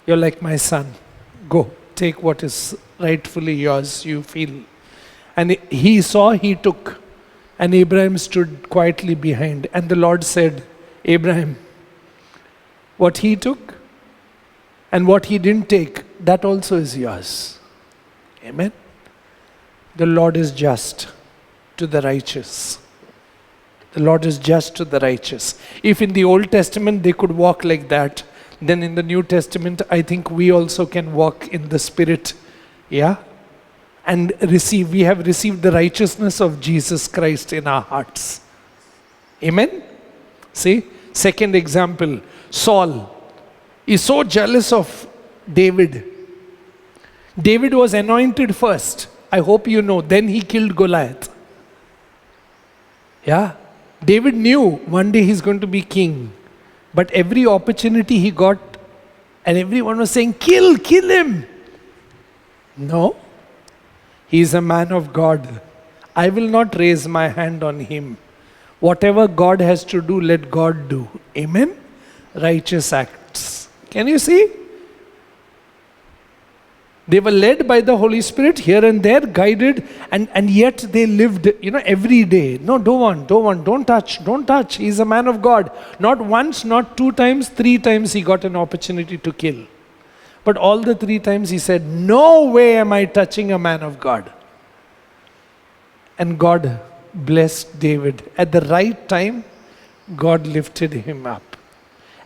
You're like my son. Go, take what is rightfully yours, you feel. And he saw, he took. And Abraham stood quietly behind. And the Lord said, Abraham, what he took and what he didn't take, that also is yours. Amen. The Lord is just to the righteous. The Lord is just to the righteous. If in the Old Testament they could walk like that, then in the New Testament, I think we also can walk in the Spirit. Yeah? And we have received the righteousness of Jesus Christ in our hearts. Amen? See? Second example, Saul is so jealous of David. David was anointed first. I hope you know. Then he killed Goliath. Yeah? David knew one day he's going to be king. But every opportunity he got, and everyone was saying, kill him. No. He is a man of God. I will not raise my hand on him. Whatever God has to do, let God do. Amen? Righteous acts. Can you see? They were led by the Holy Spirit here and there, guided, and yet they lived, every day. No, don't touch. He's a man of God. Not once, not 2 times, 3 times he got an opportunity to kill. But all the 3 times he said, no way am I touching a man of God. And God blessed David. At the right time, God lifted him up.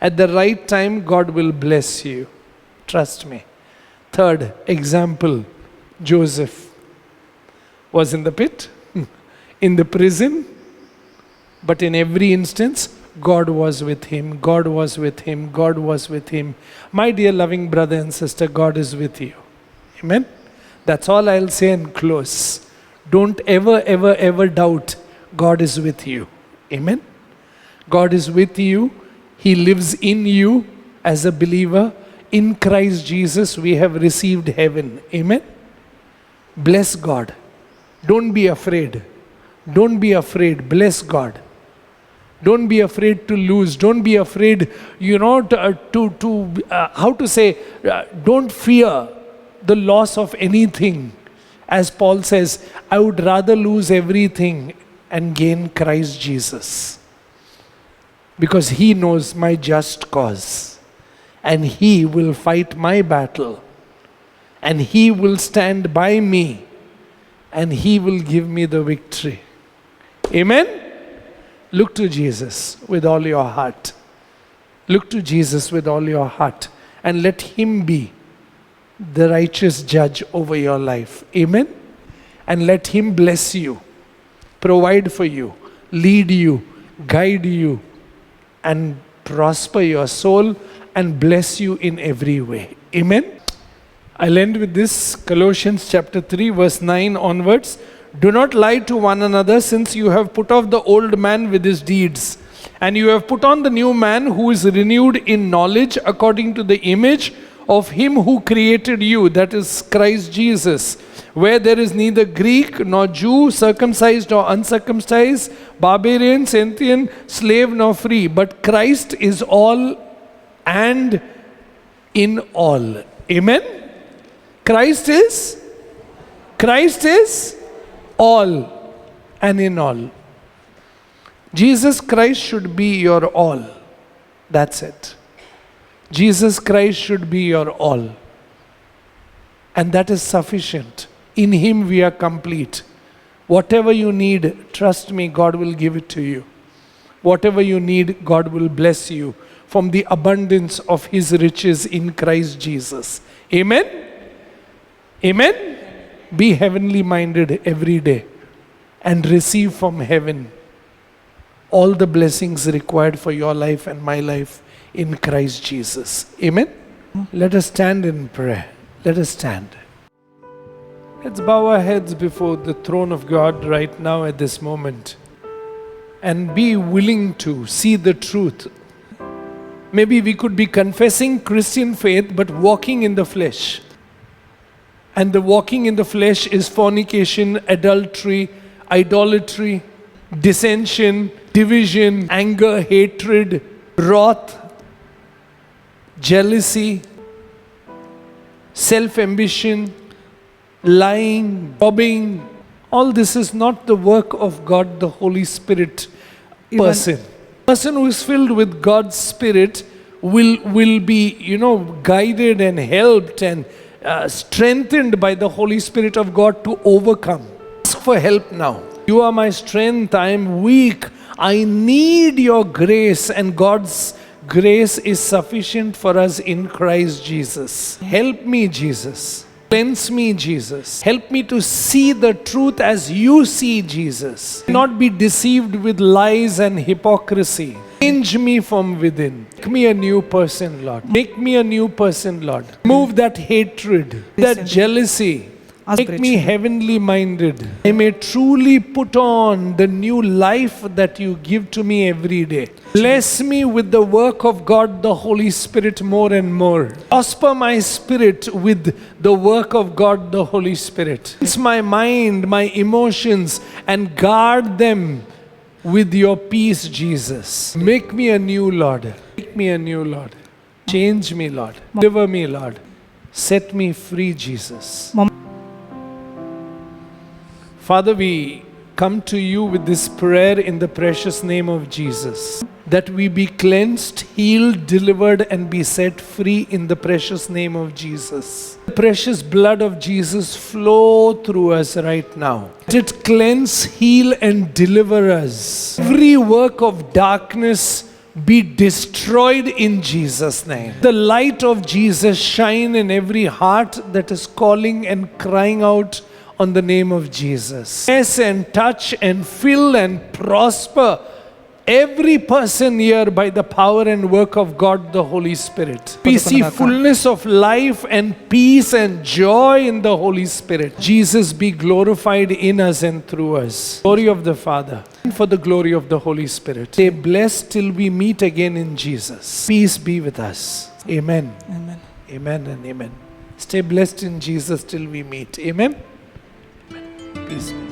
At the right time, God will bless you. Trust me. Third example, Joseph was in the pit, in the prison, but in every instance, God was with him, God was with him, God was with him. My dear loving brother and sister, God is with you. Amen? That's all I'll say and close. Don't ever doubt God is with you. Amen. God is with you. He lives in you as a believer. In Christ Jesus, we have received heaven. Amen. Bless God. Don't be afraid. Don't be afraid. Bless God. Don't be afraid to lose. Don't be afraid, don't fear the loss of anything. As Paul says, I would rather lose everything and gain Christ Jesus. Because He knows my just cause. And He will fight my battle. And He will stand by me. And He will give me the victory. Amen? Look to Jesus with all your heart. Look to Jesus with all your heart. And let Him be the righteous judge over your life. Amen? And let Him bless you, provide for you, lead you, guide you, and prosper your soul and bless you in every way. Amen? I'll end with this, Colossians chapter 3, verse 9 onwards. Do not lie to one another, since you have put off the old man with his deeds, and you have put on the new man, who is renewed in knowledge according to the image of Him who created you, that is Christ Jesus, where there is neither Greek nor Jew, circumcised or uncircumcised, barbarian, Scythian, slave nor free, but Christ is all and in all. Amen? Christ is all and in all. Jesus Christ should be your all. That's it. Jesus Christ should be your all. And that is sufficient. In Him we are complete. Whatever you need, trust me, God will give it to you. Whatever you need, God will bless you from the abundance of His riches in Christ Jesus. Amen? Amen? Be heavenly minded every day and receive from heaven all the blessings required for your life and my life in Christ Jesus. Amen? Let us stand in prayer. Let us stand. Let's bow our heads before the throne of God right now at this moment and be willing to see the truth. Maybe we could be confessing Christian faith but walking in the flesh. And the walking in the flesh is fornication, adultery, idolatry, dissension, division, anger, hatred, wrath, jealousy, self-ambition, lying, robbing. All this is not the work of God, the Holy Spirit person. Person who is filled with God's Spirit will be, guided and helped and strengthened by the Holy Spirit of God to overcome. Ask for help now. You are my strength. I am weak. I need your grace, and God's grace is sufficient for us in Christ Jesus. Help me, Jesus. Cleanse me, Jesus. Help me to see the truth as you see, Jesus. Not be deceived with lies and hypocrisy. Change me from within. Make me a new person, Lord. Make me a new person, Lord. Move that hatred, that jealousy. Make me heavenly minded. I may truly put on the new life that you give to me every day. Bless me with the work of God, the Holy Spirit, more and more. Prosper my spirit with the work of God, the Holy Spirit. It's my mind, my emotions, and guard them with your peace, Jesus. Make me a new Lord. Make me a new Lord. Change me, Lord. Deliver me, Lord. Set me free, Jesus. Father, we come to you with this prayer in the precious name of Jesus, that we be cleansed, healed, delivered, and be set free in the precious name of Jesus. The precious blood of Jesus flow through us right now. Let it cleanse, heal, and deliver us. Every work of darkness be destroyed in Jesus' name. The light of Jesus shine in every heart that is calling and crying out on the name of Jesus. Bless and touch and fill and prosper every person here by the power and work of God the Holy Spirit. We see fullness of life and peace and joy in the Holy Spirit. Jesus be glorified in us and through us. Glory of the Father and for the glory of the Holy Spirit. Stay blessed till we meet again in Jesus. Peace be with us. Amen. Amen. Amen and amen. Stay blessed in Jesus till we meet. Amen. Peace.